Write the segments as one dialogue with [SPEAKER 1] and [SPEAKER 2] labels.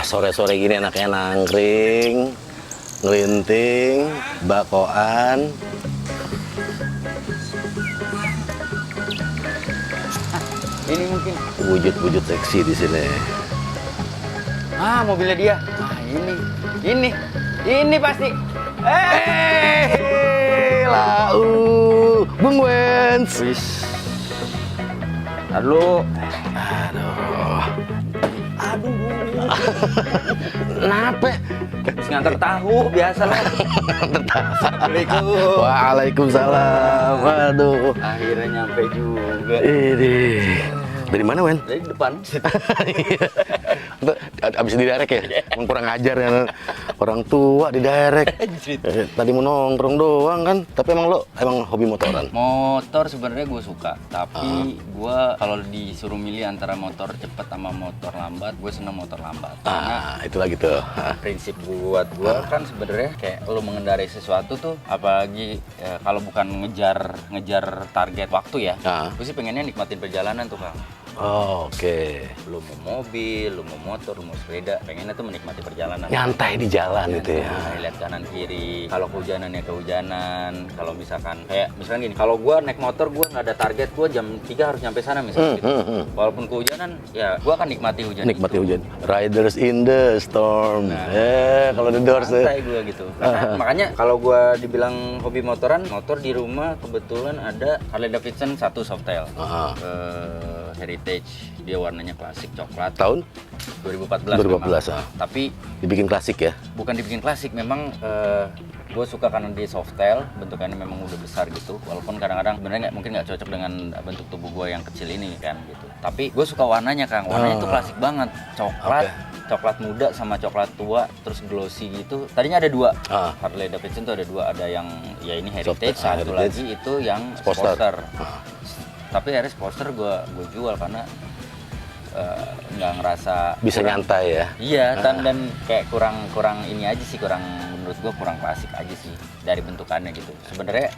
[SPEAKER 1] Sore-sore gini enaknya nangkring, ngelinting, bakoan.
[SPEAKER 2] Ini mungkin.
[SPEAKER 1] Wujud-wujud seksi di sini.
[SPEAKER 2] Mobilnya dia. Ini pasti.
[SPEAKER 1] Bung Wens.
[SPEAKER 2] Wis. Aduh.
[SPEAKER 1] Kenapa?
[SPEAKER 2] Habis nganter tahu biasa lah. Assalamualaikum.
[SPEAKER 1] Waalaikumsalam. Waduh.
[SPEAKER 2] Akhirnya nyampe juga.
[SPEAKER 1] Ini dari mana, Wen?
[SPEAKER 2] Dari depan.
[SPEAKER 1] Abis diderek ya? Emang kurang ajar ya. Orang tua diderek. Tadi mau nongkrong doang kan. Tapi emang hobi motoran?
[SPEAKER 2] Motor sebenarnya gue suka. Tapi gue kalau disuruh milih antara motor cepet sama motor lambat, gue seneng motor lambat. Karena
[SPEAKER 1] Itu lagi tuh.
[SPEAKER 2] prinsip buat gue kan sebenarnya kayak lo mengendarai sesuatu tuh, apalagi kalau bukan ngejar target waktu ya, gue sih pengennya nikmatin perjalanan tuh, Kang.
[SPEAKER 1] Oke.
[SPEAKER 2] Lu mau mobil, lu mau motor, lu mau sepeda, pengennya tuh menikmati perjalanan.
[SPEAKER 1] Nyantai di jalan itu ya.
[SPEAKER 2] Lihat kanan kiri. Kalau kehujanan ya kehujanan. Kalau misalkan gini, kalau gua naik motor gua nggak ada target, gua jam 3 harus nyampe sana misalnya gitu. Walaupun kehujanan, ya gua akan nikmati hujan.
[SPEAKER 1] Nikmati hujan. Riders in the storm. Kalau The Doors
[SPEAKER 2] santai gua gitu. Makanya kalau gua dibilang hobi motoran, motor di rumah kebetulan ada Harley Davidson 1 Softail. Heritage, dia warnanya klasik coklat.
[SPEAKER 1] Tahun
[SPEAKER 2] 2014.
[SPEAKER 1] 2014.
[SPEAKER 2] Tapi
[SPEAKER 1] Dibikin klasik ya.
[SPEAKER 2] bukan dibikin klasik, memang gue suka karena dia Softail, bentukannya memang udah besar gitu. Walaupun kadang-kadang sebenarnya mungkin nggak cocok dengan bentuk tubuh gue yang kecil ini kan gitu. Tapi gue suka warnanya, Kang. Warnanya itu klasik banget, coklat. Coklat muda sama coklat tua, terus glossy gitu. Tadinya ada 2. Harley Davidson tuh ada 2, ada yang ya ini Heritage, satu lagi itu yang Sportster. Tapi akhirnya Sportster gue jual karena nggak ngerasa
[SPEAKER 1] Bisa nyantai ya.
[SPEAKER 2] Iya, dan kayak kurang ini aja sih, menurut gue kurang klasik aja sih dari bentukannya gitu. Sebenarnya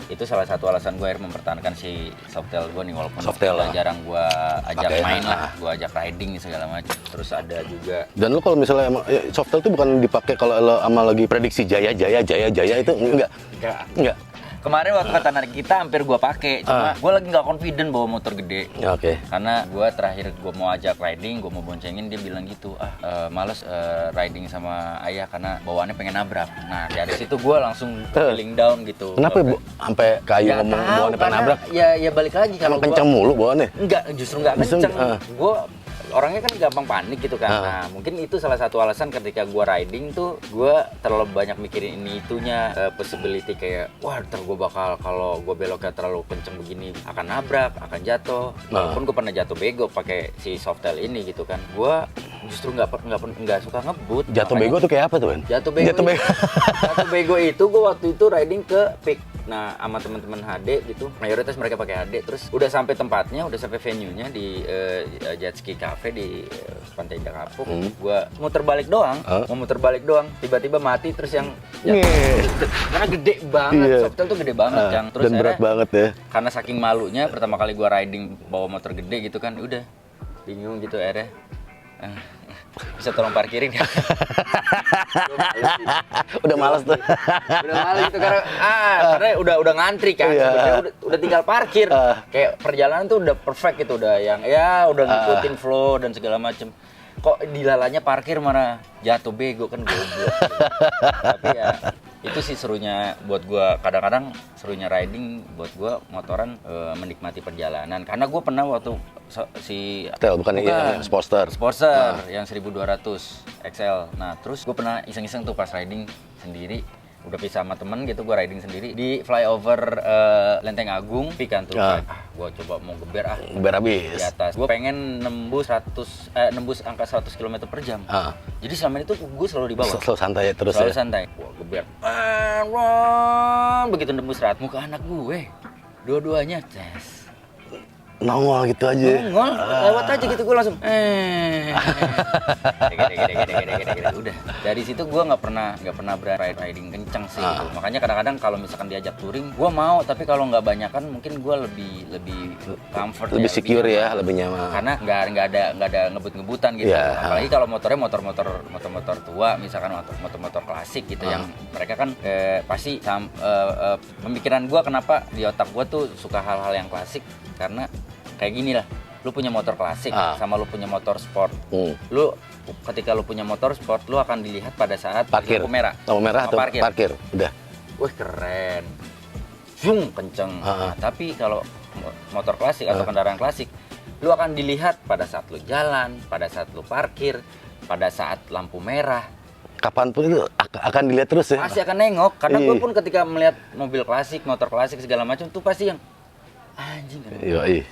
[SPEAKER 2] itu salah satu alasan gue akhirnya mempertahankan si Softail gue nih, walaupun jarang gue ajak main lah, gue ajak riding segala macam. Terus ada juga.
[SPEAKER 1] Dan lo kalau misalnya emang Softail itu bukan dipakai kalau lo sama lagi prediksi jaya itu enggak.
[SPEAKER 2] Kemarin waktu kata narik kita hampir gue pakai, cuma gue lagi nggak confident bawa motor gede.
[SPEAKER 1] Oke.
[SPEAKER 2] Karena gue terakhir gue mau ajak riding, gue mau boncengin, dia bilang gitu, males riding sama ayah karena bawaannya pengen nabrak. Nah dari situ gue langsung feeling down gitu.
[SPEAKER 1] Kenapa sampai kayu ngomong bawaannya pengen nabrak?
[SPEAKER 2] Ya balik lagi kalau
[SPEAKER 1] kenceng mulu bawaannya?
[SPEAKER 2] Enggak, justru nggak kenceng. Gue orangnya kan gampang panik gitu kan. Nah mungkin itu salah satu alasan ketika gue riding tuh gue terlalu banyak mikirin ini itunya, possibility kayak wah ntar gue bakal kalau gue beloknya terlalu kenceng begini akan nabrak, akan jatuh. Walaupun gue pernah jatuh bego pakai si Softail ini gitu kan. Gue justru nggak suka ngebut.
[SPEAKER 1] Jatuh bego tuh kayak apa tuh, Ben?
[SPEAKER 2] Jatuh bego itu gue waktu itu riding ke Peak. Nah, sama teman-teman HD gitu, mayoritas mereka pakai HD. Terus udah sampai tempatnya, udah sampai venue-nya di Jet Ski Cafe di Pantai Indah Kapuk. Gua muter balik doang, tiba-tiba mati. Terus yang karena gede banget, Softail tuh gede banget, Cang. Terus
[SPEAKER 1] dan berat banget ya.
[SPEAKER 2] Karena saking malunya, pertama kali gua riding bawa motor gede gitu kan, udah bingung gitu akhirnya. Bisa tolong parkirin ya?
[SPEAKER 1] Udah males tuh.
[SPEAKER 2] Udah males gitu karena udah ngantri kan. Udah tinggal parkir. Kayak perjalanan tuh udah perfect gitu, udah yang udah ngikutin flow dan segala macem. Kok dilalanya parkir mana jatuh bego kan goblok. Tapi ya itu sih serunya buat gua, kadang-kadang serunya riding buat gua motoran, menikmati perjalanan. Karena gua pernah waktu
[SPEAKER 1] bukan Sportster
[SPEAKER 2] yang 1200 XL. Nah terus gua pernah iseng-iseng tuh pas riding sendiri, udah pisah sama temen gitu, gue riding sendiri di flyover Lenteng Agung, pikan tuh. Gue coba mau geber
[SPEAKER 1] habis
[SPEAKER 2] di atas. Gue pengen nembus angka 100 km per jam. Jadi selama itu gue selalu di bawah.
[SPEAKER 1] Selalu santai terus.
[SPEAKER 2] Selalu santai. Gue geber. Begitu nembus 100, muka anak gue dua-duanya tes.
[SPEAKER 1] nongol gitu aja.
[SPEAKER 2] Nongol, lewat aja gitu gue langsung gede. Udah dari situ gue nggak pernah berani riding kenceng sih gitu. Makanya kadang-kadang kalau misalkan diajak touring gue mau, tapi kalau nggak banyakan mungkin gue lebih comfort,
[SPEAKER 1] Lebih
[SPEAKER 2] ya,
[SPEAKER 1] secure
[SPEAKER 2] nyaman.
[SPEAKER 1] ya, lebih nyaman.
[SPEAKER 2] Karena nggak ada ngebut-ngebutan gitu.
[SPEAKER 1] Iya.
[SPEAKER 2] Apalagi kalau motornya motor tua, misalkan motor klasik gitu yang mereka kan pasti pemikiran gue kenapa di otak gue tuh suka hal-hal yang klasik karena kayak gini lah. Lu punya motor klasik sama lu punya motor sport. Lu ketika lu punya motor sport, lu akan dilihat pada saat
[SPEAKER 1] Parkir.
[SPEAKER 2] lampu merah.
[SPEAKER 1] Lampu merah
[SPEAKER 2] Sama
[SPEAKER 1] atau parkir. Udah.
[SPEAKER 2] Wih keren. Zoom kenceng. Nah, tapi kalau motor klasik atau kendaraan klasik, lu akan dilihat pada saat lu jalan, pada saat lu parkir, pada saat lampu merah.
[SPEAKER 1] Kapanpun itu akan dilihat terus ya.
[SPEAKER 2] Pasti akan nengok. Karena gue
[SPEAKER 1] Iya.
[SPEAKER 2] pun ketika melihat mobil klasik, motor klasik segala macam tuh pasti yang anjing.
[SPEAKER 1] Yoi.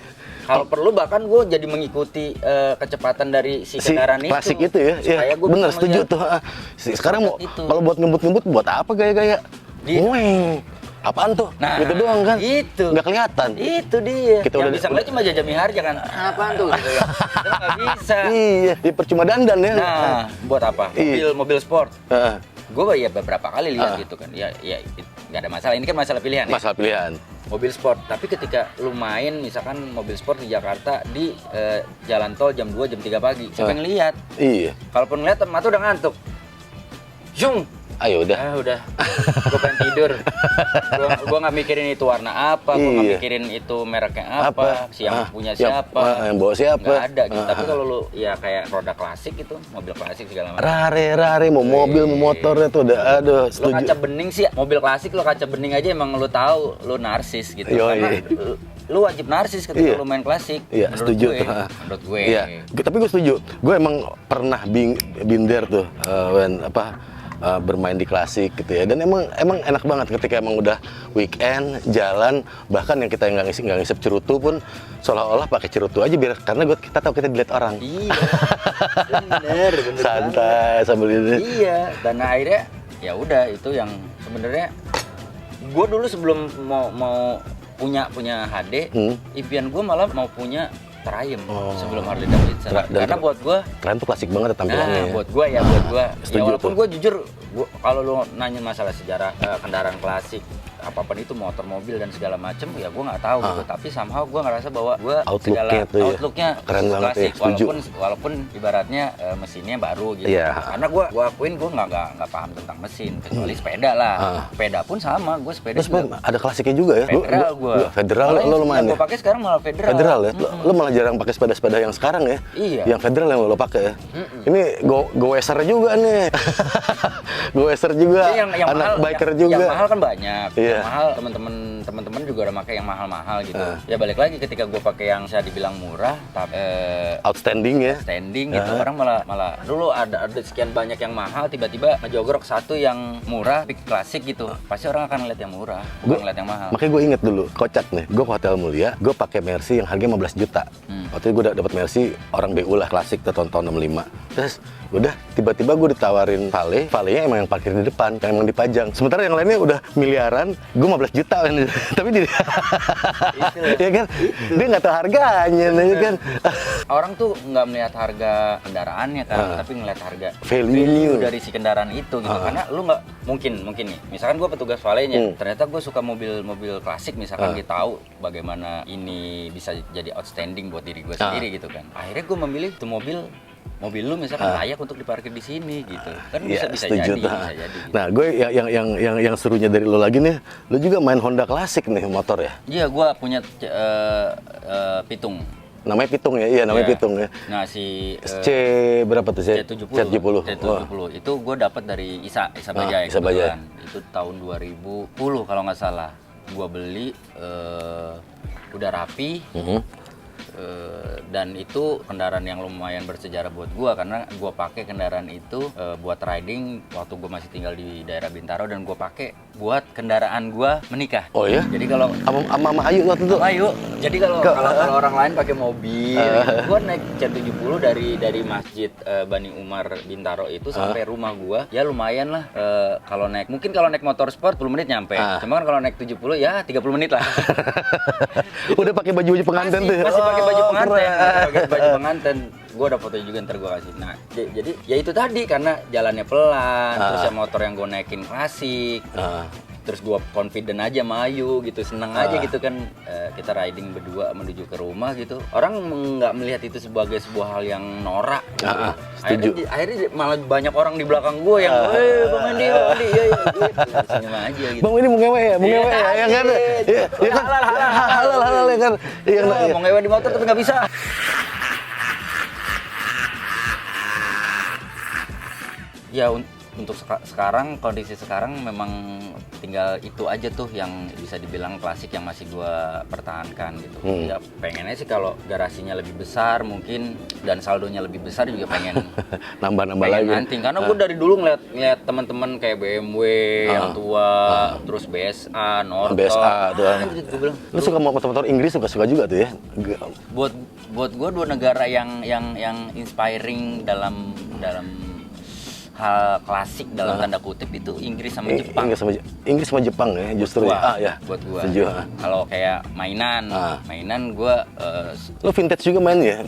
[SPEAKER 2] Kalau perlu bahkan gue jadi mengikuti kecepatan dari si kendaraan itu.
[SPEAKER 1] Klasik itu ya.
[SPEAKER 2] Supaya
[SPEAKER 1] Iya.
[SPEAKER 2] gue
[SPEAKER 1] Bener,
[SPEAKER 2] bisa
[SPEAKER 1] setuju
[SPEAKER 2] melihat
[SPEAKER 1] tuh. Sekarang
[SPEAKER 2] itu.
[SPEAKER 1] kalau buat ngebut-ngebut buat apa gaya-gaya?
[SPEAKER 2] Iya.
[SPEAKER 1] Weng. Apaan tuh?
[SPEAKER 2] Nah,
[SPEAKER 1] gitu doang kan?
[SPEAKER 2] itu.
[SPEAKER 1] Nggak kelihatan.
[SPEAKER 2] Itu dia.
[SPEAKER 1] Kita
[SPEAKER 2] yang
[SPEAKER 1] udah-
[SPEAKER 2] bisa ngeliat cuma Jaja Miharja kan. Apaan tuh? Gitu ya. Kita nggak bisa.
[SPEAKER 1] Iya, di percuma dandan ya.
[SPEAKER 2] Nah, buat apa?
[SPEAKER 1] Iya.
[SPEAKER 2] Mobil sport.
[SPEAKER 1] Heeh.
[SPEAKER 2] Gue ya beberapa kali lihat gitu kan. Ya nggak ada masalah. Ini kan masalah pilihan. Ya?
[SPEAKER 1] Masalah pilihan.
[SPEAKER 2] Mobil sport. Tapi ketika lu main misalkan mobil sport di Jakarta di jalan tol jam 2 jam 3 pagi, siapa yang lihat?
[SPEAKER 1] Iya.
[SPEAKER 2] Kalaupun ngeliat mata udah ngantuk. Zung.
[SPEAKER 1] Ayo udah.
[SPEAKER 2] Udah. Gue pengen tidur. Gue nggak mikirin itu warna apa, gue nggak
[SPEAKER 1] Iya.
[SPEAKER 2] mikirin itu mereknya apa, yang punya
[SPEAKER 1] yang-
[SPEAKER 2] siapa,
[SPEAKER 1] yang bawa siapa.
[SPEAKER 2] nggak ada gitu. Tapi kalau lu ya kayak roda klasik gitu, mobil klasik segala macam.
[SPEAKER 1] Rare mau mobil mau motornya tuh udah aduh
[SPEAKER 2] Lo
[SPEAKER 1] setuju.
[SPEAKER 2] kaca bening sih, mobil klasik lo kaca bening aja emang lo tahu lo narsis gitu.
[SPEAKER 1] Yoi.
[SPEAKER 2] Karena lu wajib narsis ketika
[SPEAKER 1] Iya.
[SPEAKER 2] lu main klasik.
[SPEAKER 1] Iya,
[SPEAKER 2] menurut
[SPEAKER 1] setuju
[SPEAKER 2] gue,
[SPEAKER 1] tuh.
[SPEAKER 2] Menurut gue.
[SPEAKER 1] Iya, tapi gue setuju. Gue emang pernah binder tuh bermain di klasik gitu ya. Dan emang enak banget ketika emang udah weekend jalan, bahkan yang kita nggak ngisep cerutu pun seolah-olah pakai cerutu aja biar karena kita tahu kita dilihat orang.
[SPEAKER 2] Iya. bener
[SPEAKER 1] Santai sambil ini.
[SPEAKER 2] Iya, dan akhirnya ya udah itu yang sebenarnya gue dulu sebelum mau punya HD, impian gue malah mau punya Triumph sebelum Harley Davidson. Karena buat gue
[SPEAKER 1] Triumph tuh klasik banget tampilannya.
[SPEAKER 2] buat gue ya ya
[SPEAKER 1] Setuju
[SPEAKER 2] walaupun
[SPEAKER 1] tuh.
[SPEAKER 2] gue jujur kalau lu nanya masalah sejarah kendaraan klasik apapun itu motor mobil dan segala macem ya gue nggak tahu gitu. Tapi somehow gue ngerasa bahwa gue
[SPEAKER 1] Outlook-nya tuh ya.
[SPEAKER 2] outlooknya
[SPEAKER 1] Keren banget
[SPEAKER 2] klasik
[SPEAKER 1] ya, setuju.
[SPEAKER 2] walaupun ibaratnya mesinnya baru gitu.
[SPEAKER 1] Iya.
[SPEAKER 2] Karena gue akuin gue nggak paham tentang mesin kecuali sepeda lah. Sepeda pun sama, gue sepeda
[SPEAKER 1] Terus
[SPEAKER 2] juga
[SPEAKER 1] ada klasiknya juga ya.
[SPEAKER 2] federal gue.
[SPEAKER 1] Federal lo main ya.
[SPEAKER 2] Gue pakai sekarang malah federal.
[SPEAKER 1] Federal ya. Lo malah jarang pakai sepeda-sepeda yang sekarang ya.
[SPEAKER 2] Iya.
[SPEAKER 1] Yang federal yang lo pakai ya. Ini goeser juga nih. Goeser juga.
[SPEAKER 2] Yang
[SPEAKER 1] anak
[SPEAKER 2] mahal,
[SPEAKER 1] biker
[SPEAKER 2] yang,
[SPEAKER 1] juga.
[SPEAKER 2] Yang mahal kan banyak.
[SPEAKER 1] Iya.
[SPEAKER 2] Yang mahal teman-teman juga udah pakai yang mahal-mahal gitu. Ya balik lagi ketika gue pakai yang saya dibilang murah, tapi
[SPEAKER 1] Outstanding ya.
[SPEAKER 2] standing gitu. Orang malah dulu ada sekian banyak yang mahal, tiba-tiba ngejogrok satu yang murah, big klasik gitu. Pasti orang akan ngeliat yang murah, bukan ngeliat yang mahal.
[SPEAKER 1] Makanya gue inget dulu, kocak nih. Gue ke Hotel Mulia, gue pakai Mercy yang harganya 15 juta. Waktu itu gue dapet Mercy orang BU lah, klasik tuh tahun 65. Terus udah tiba-tiba gue ditawarin Vale-nya emang yang parkir di depan, yang emang dipajang. Sementara yang lainnya udah miliaran, gue 15 juta kan. Tapi dia ya kan, dia nggak tahu harganya nih kan.
[SPEAKER 2] Orang tuh nggak melihat harga kendaraannya kan, tapi ngelihat harga
[SPEAKER 1] Value.
[SPEAKER 2] dari si kendaraan itu gitu. Karena lu nggak mungkin nih. Misalkan gue petugas Vale-nya, ternyata gue suka mobil klasik. Misalkan dia tahu bagaimana ini bisa jadi outstanding buat diri gue sendiri gitu kan. Akhirnya gue memilih tuh mobil lu misalkan layak untuk diparkir di sini gitu. Kan bisa
[SPEAKER 1] setuju
[SPEAKER 2] jadi,
[SPEAKER 1] tuh.
[SPEAKER 2] bisa jadi. Gitu.
[SPEAKER 1] Nah, gue yang serunya dari lo lagi nih, lo juga main Honda klasik nih motor ya.
[SPEAKER 2] Iya, gue punya Pitung.
[SPEAKER 1] Namanya Pitung ya, iya namanya
[SPEAKER 2] Iya.
[SPEAKER 1] Pitung ya.
[SPEAKER 2] Nah si
[SPEAKER 1] C berapa tuh?
[SPEAKER 2] C70.
[SPEAKER 1] C70. Wah.
[SPEAKER 2] Itu gue dapat dari Isa Bajai.
[SPEAKER 1] Isa Bajai.
[SPEAKER 2] kebetulan. Itu tahun 2010 kalau nggak salah. Gue beli udah rapi. Dan itu kendaraan yang lumayan bersejarah buat gue karena gue pakai kendaraan itu buat riding waktu gue masih tinggal di daerah Bintaro dan gue pakai buat kendaraan gua menikah.
[SPEAKER 1] Oh ya?
[SPEAKER 2] Jadi kalau
[SPEAKER 1] Sama Ayu waktu itu.
[SPEAKER 2] Ayo, jadi kalau orang lain pakai mobil, gua naik C70 dari Masjid Bani Umar Bintaro itu sampai rumah gua, ya lumayan lah. Kalau naik motor sport 10 menit nyampe. Cuma kan kalau naik 70 ya 30 menit lah.
[SPEAKER 1] Udah pakai baju pengantin tuh.
[SPEAKER 2] Masih pakai baju pengantin,
[SPEAKER 1] keren.
[SPEAKER 2] pakai baju pengantin. Gue ada foto juga, ntar gue kasih. Nah, jadi ya itu tadi karena jalannya pelan, terus ya motor yang gue naikin klasik, terus gue confident aja sama Ayu gitu, seneng aja gitu kan. Kita riding berdua menuju ke rumah gitu. Orang nggak melihat itu sebagai sebuah hal yang norak. Gitu.
[SPEAKER 1] Setuju.
[SPEAKER 2] Akhirnya malah banyak orang di belakang gue yang, Bang Andi, ya, gitu. Senyum aja gitu.
[SPEAKER 1] Bang ini mau ngewe ya, ya kan? Iya, kan? Halal ya kan? Iya,
[SPEAKER 2] Mau ngewe di motor tapi nggak bisa. Ya untuk sekarang, kondisi sekarang memang tinggal itu aja tuh yang bisa dibilang klasik yang masih gua pertahankan gitu. Ya pengennya sih kalau garasinya lebih besar mungkin dan saldonya lebih besar juga pengen
[SPEAKER 1] nambah lagi.
[SPEAKER 2] Nanti karena gua dari dulu ngeliat teman-teman kayak BMW yang tua, terus BSA, Norton.
[SPEAKER 1] BSA tuh.
[SPEAKER 2] Gitu, gua bilang,
[SPEAKER 1] Lu suka motor-motor Inggris suka juga tuh ya?
[SPEAKER 2] buat gua dua negara yang inspiring dalam hal klasik dalam tanda kutip itu Inggris sama Jepang.
[SPEAKER 1] Inggris sama Jepang ya justru ya.
[SPEAKER 2] Buat gua.
[SPEAKER 1] Setuju.
[SPEAKER 2] Kalau kayak mainan gua
[SPEAKER 1] Lo vintage juga main ya?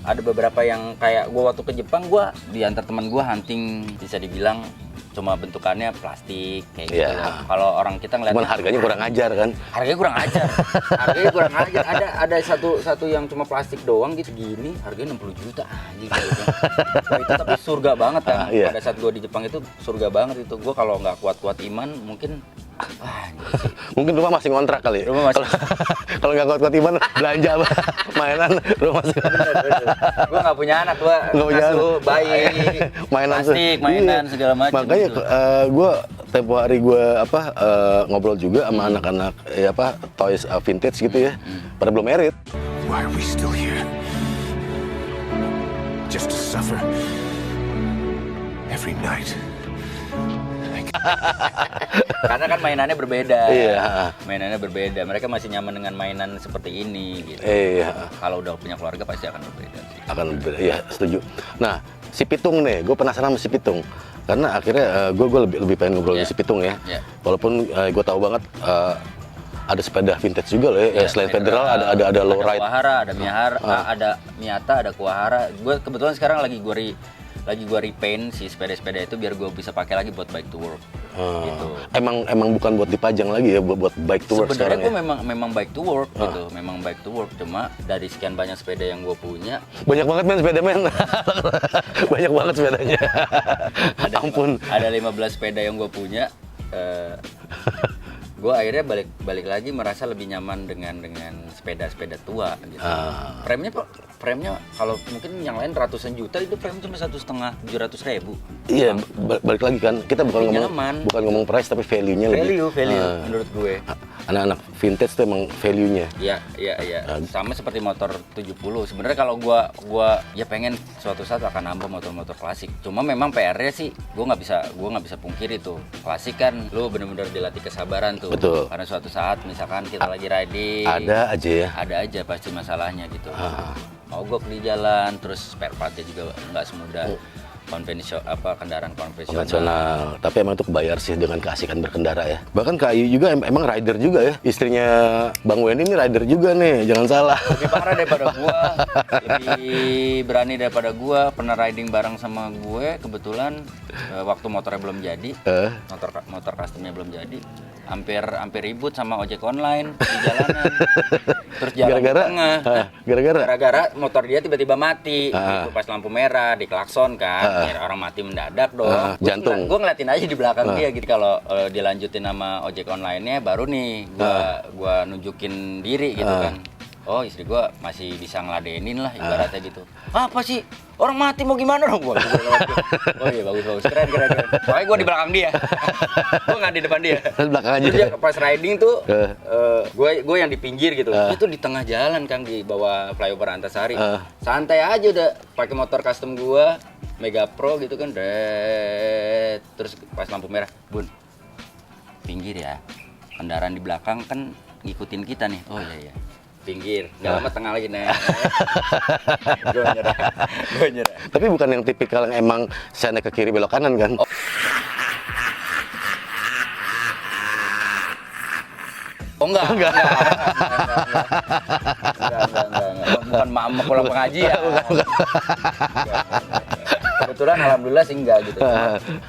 [SPEAKER 2] ada beberapa yang kayak gua waktu ke Jepang gua diantar teman gua hunting bisa dibilang cuma bentukannya plastik kayak gitu. Kalau orang kita ngeliat
[SPEAKER 1] harganya kurang ajar kan?
[SPEAKER 2] Harganya kurang ajar. Ada satu yang cuma plastik doang gitu gini, harganya 60 juta anjing gitu. Wah, itu tapi surga banget kan. Pada saat gua di Jepang itu surga banget itu. Gua kalau nggak kuat-kuat iman mungkin
[SPEAKER 1] mungkin rumah masih ngontrak kali.
[SPEAKER 2] Rumah masih.
[SPEAKER 1] Kalau nggak kuat-kuat iman belanja mainan rumah masih.
[SPEAKER 2] Gua nggak punya anak, gua ngasuh bayi,
[SPEAKER 1] mainan
[SPEAKER 2] plastik, mainan segala macam.
[SPEAKER 1] Makanya gitu. Gue tempo hari gue ngobrol juga sama anak-anak toys vintage gitu ya. Pada belum merit.
[SPEAKER 3] Why are we still here? Just to suffer every night.
[SPEAKER 2] Karena kan mainannya berbeda.
[SPEAKER 1] Iya.
[SPEAKER 2] Mainannya berbeda. Mereka masih nyaman dengan mainan seperti ini gitu.
[SPEAKER 1] Iya.
[SPEAKER 2] Kalau udah punya keluarga pasti akan berbeda sih.
[SPEAKER 1] Akan berbeda. Iya, setuju. Nah, si Pitung nih, gue penasaran sama si Pitung. Karena akhirnya gue lebih pengen ngobrol si Pitung ya. Walaupun gue tahu banget ada sepeda vintage juga loh ya. Selain Federal ada low ride.
[SPEAKER 2] Ada Kuahara, ada Miyahara, ada Miyata, ada Kuahara. Gue kebetulan sekarang lagi gue repaint si sepeda-sepeda itu biar gue bisa pakai lagi buat bike to work. Gitu.
[SPEAKER 1] Emang bukan buat dipajang lagi ya, buat bike to work sekarang.
[SPEAKER 2] Sebenarnya gue memang bike to work gitu, memang bike to work. Cuma dari sekian banyak sepeda yang gue punya,
[SPEAKER 1] banyak banget sepeda banyak banget sepedanya. Ampun.
[SPEAKER 2] Ada 15 sepeda yang gue punya. Gue akhirnya balik lagi merasa lebih nyaman dengan sepeda tua gitu. Frame-nya kalau mungkin yang lain ratusan juta, itu frame cuma 1,5 700.000.
[SPEAKER 1] Iya, balik lagi kan kita bukan ngomong price tapi value-nya
[SPEAKER 2] value menurut gue.
[SPEAKER 1] Anak-anak vintage tuh emang value-nya.
[SPEAKER 2] Iya. Sama seperti motor 70. Sebenarnya kalau gua ya pengen suatu saat akan nambah motor-motor klasik. Cuma memang PR-nya sih gua nggak bisa pungkiri tuh. Klasik kan lu bener-bener dilatih kesabaran tuh.
[SPEAKER 1] Betul.
[SPEAKER 2] Karena suatu saat misalkan kita lagi riding,
[SPEAKER 1] ada aja
[SPEAKER 2] pasti masalahnya gitu. Mogok di jalan, terus spare part-nya juga nggak semudah kendaraan konvensional.
[SPEAKER 1] Tapi emang itu kebayar sih dengan keasikan berkendara ya. Bahkan Kak Ayu juga emang rider juga ya. Istrinya Bang Wendy ini rider juga nih, jangan salah.
[SPEAKER 2] Lebih parah daripada gua, lebih berani daripada gua. Pernah riding bareng sama gue kebetulan waktu motornya belum jadi, motor customnya belum jadi. Hampir ribut sama ojek online di jalanan. Terus jalan di tengah. Gara-gara motor dia tiba-tiba mati. Gitu, pas lampu merah diklakson kan. Orang mati mendadak dong.
[SPEAKER 1] Jantung.
[SPEAKER 2] Gue ngeliatin aja di belakang dia gitu. Kalau dilanjutin sama ojek online-nya baru nih gua nunjukin diri gitu kan. Oh, istri gua masih bisa ngeladenin lah ibaratnya gitu. Apa sih? Orang mati mau gimana dong gua? Oh iya bagus. Keren. Pokoknya gua di belakang dia. Gua nggak di depan dia.
[SPEAKER 1] Belakang aja.
[SPEAKER 2] Dia pas riding tuh gua yang di pinggir gitu. Itu di tengah jalan Kang di bawah flyover Antasari. Santai aja udah pakai motor custom gua Mega Pro gitu kan. Terus pas lampu merah, Bun. pinggir ya. Kendaraan di belakang kan ngikutin kita nih. Oh iya. Pinggir, nggak lama tengah lagi nih. Gue nyerah.
[SPEAKER 1] Tapi bukan yang tipikal yang emang sana ke kiri belok kanan kan?
[SPEAKER 2] Oh enggak. Bukan mama pulang pengajian. Kebetulan alhamdulillah sih enggak gitu.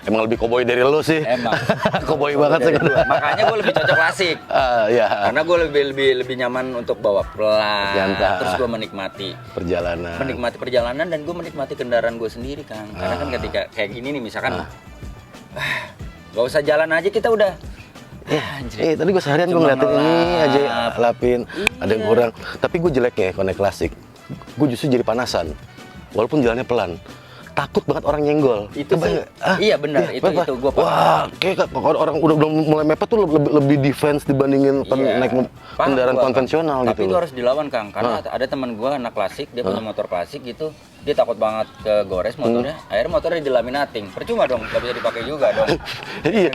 [SPEAKER 1] Emang lebih koboi dari lo sih.
[SPEAKER 2] Emang.
[SPEAKER 1] Koboi banget sih.
[SPEAKER 2] Makanya gue lebih cocok klasik.
[SPEAKER 1] Ya.
[SPEAKER 2] Karena gue lebih nyaman untuk bawa pelan.
[SPEAKER 1] Nyantai.
[SPEAKER 2] Terus gue menikmati perjalanan dan gue menikmati kendaraan gue sendiri, Kang. Karena kan ketika kayak gini nih misalkan gak usah jalan aja kita udah
[SPEAKER 1] Tadi gue seharian gue ngeliatin ini aja lapin, ada yang kurang. Tapi gue jeleknya kalau naik klasik, gue justru jadi panasan. Walaupun jalannya pelan, takut banget orang nyenggol.
[SPEAKER 2] Itu sih, iya benar, itu gue paham.
[SPEAKER 1] Wah, kayak kalau orang udah mulai mepet tuh lebih defense dibandingin naik kendaraan konvensional gitu.
[SPEAKER 2] Tapi itu harus dilawan, Kang, karena ada teman gue anak klasik, dia punya motor klasik gitu. Dia takut banget ke gores motornya, akhirnya motornya dilaminating. Percuma dong, gak bisa dipakai juga dong.
[SPEAKER 1] Iya.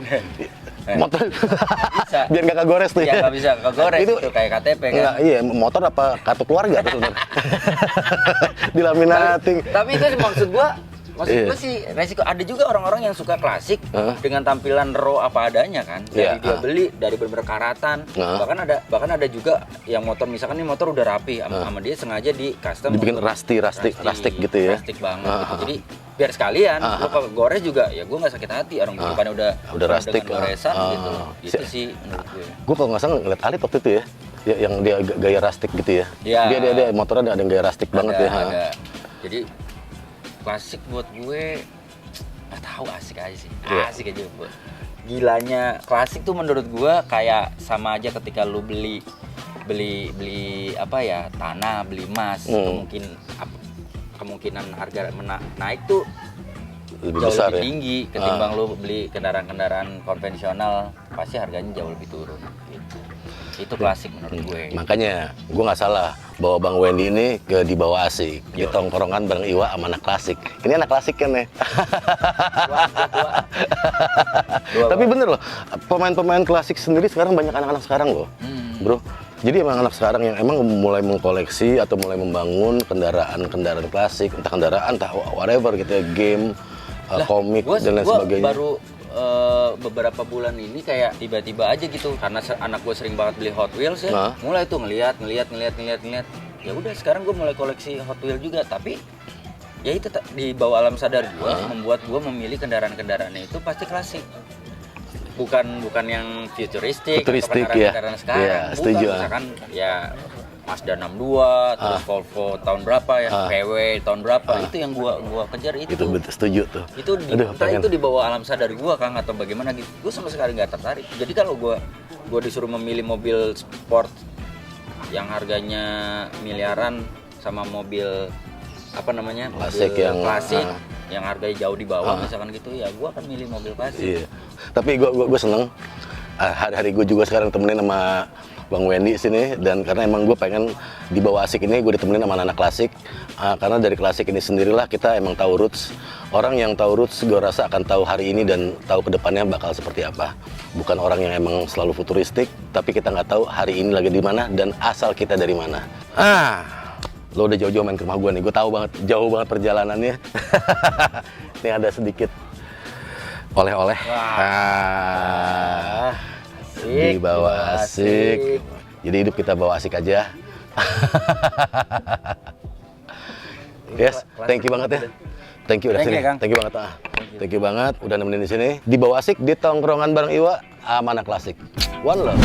[SPEAKER 1] Motor
[SPEAKER 2] bisa.
[SPEAKER 1] Biar nggak kegores tuh
[SPEAKER 2] ya. Nggak bisa kegores itu kayak KTP kan.
[SPEAKER 1] Enggak, iya, motor apa kartu keluarga tuh sebenarnya. Dilaminating.
[SPEAKER 2] Tapi itu maksud gua sih resiko. Ada juga orang-orang yang suka klasik dengan tampilan raw apa adanya kan. Jadi dia beli dari beberapa karatan. Bahkan ada juga yang motor misalkan nih motor udah rapi sama dia sengaja di custom
[SPEAKER 1] dibikin rustic gitu ya.
[SPEAKER 2] Rustic banget gitu. Jadi biar sekalian gua kalau gores juga ya gua nggak sakit hati, orang depannya udah
[SPEAKER 1] rustic
[SPEAKER 2] goresan gitu. Itu sih menurut gue.
[SPEAKER 1] Gua kalau nggak salah ngeliat Alip waktu itu ya, yang dia gaya rustic gitu ya. Dia motornya ada yang gaya rustic banget ya.
[SPEAKER 2] Ada. Jadi klasik buat gue nggak tahu, asik aja sih. Asik aja buat. Gilanya klasik tuh menurut gue kayak sama aja ketika lu beli apa ya, tanah, beli emas, kemungkinan harga naik tuh
[SPEAKER 1] lebih
[SPEAKER 2] jauh
[SPEAKER 1] besar,
[SPEAKER 2] lebih
[SPEAKER 1] ya?
[SPEAKER 2] tinggi ketimbang lu beli kendaraan konvensional, pasti harganya jauh lebih turun gitu. Itu klasik menurut gue.
[SPEAKER 1] Makanya gue nggak salah bawa Bang Wendy ini dibawa asik di tongkrongan bareng Iwa sama anak klasik. Ini anak klasik kan ya. Tapi bener loh, pemain-pemain klasik sendiri sekarang banyak anak-anak sekarang loh, bro. Jadi emang anak sekarang yang emang mulai mengkoleksi atau mulai membangun kendaraan klasik, entah kendaraan, entah whatever gitu ya, game, komik dan lain sebagainya.
[SPEAKER 2] Baru beberapa bulan ini kayak tiba-tiba aja gitu, karena anak gue sering banget beli Hot Wheels ya, mulai tuh ngeliat. Ya udah sekarang gue mulai koleksi Hot Wheels juga, tapi ya itu di bawah alam sadar gue membuat gue memilih kendaraan-kendaraannya itu pasti klasik. Bukan yang futuristik atau kendaraan sekarang.
[SPEAKER 1] Ya, setuju.
[SPEAKER 2] Misalkan ya Mazda 62, terus Volvo tahun berapa ya, VW tahun berapa, itu yang gua kejar itu.
[SPEAKER 1] Itu betul, setuju tuh.
[SPEAKER 2] Itu itu di bawah alam sadar gua, Kang, atau bagaimana gitu. Gua sama sekali nggak tertarik. Jadi kalau gua disuruh memilih mobil sport yang harganya miliaran sama mobil apa namanya?
[SPEAKER 1] Klasik
[SPEAKER 2] klasik yang harganya jauh di bawah misalkan gitu, ya gua akan milih mobil klasik.
[SPEAKER 1] Iya. Tapi gua seneng hari-hari gua juga sekarang temenin sama Bang Wendy sini, dan karena emang gue pengen di bawah asik ini gue ditemenin sama anak klasik, karena dari klasik ini sendirilah kita emang tahu roots. Orang yang tahu roots gue rasa akan tahu hari ini dan tahu kedepannya bakal seperti apa. Bukan orang yang emang selalu futuristik, tapi kita nggak tahu hari ini lagi di mana dan asal kita dari mana. Lo udah jauh-jauh main ke rumah gue nih, gue tahu banget jauh banget perjalanannya. Ini ada sedikit oleh-oleh. Di bawah asik. Jadi hidup kita bawa asik aja. Yes, thank you banget ya. Thank you udah sini. Thank you banget. Thank you banget udah nemenin di sini. Di bawah asik di tongkrongan bareng Iwa sama anak klasik. One love.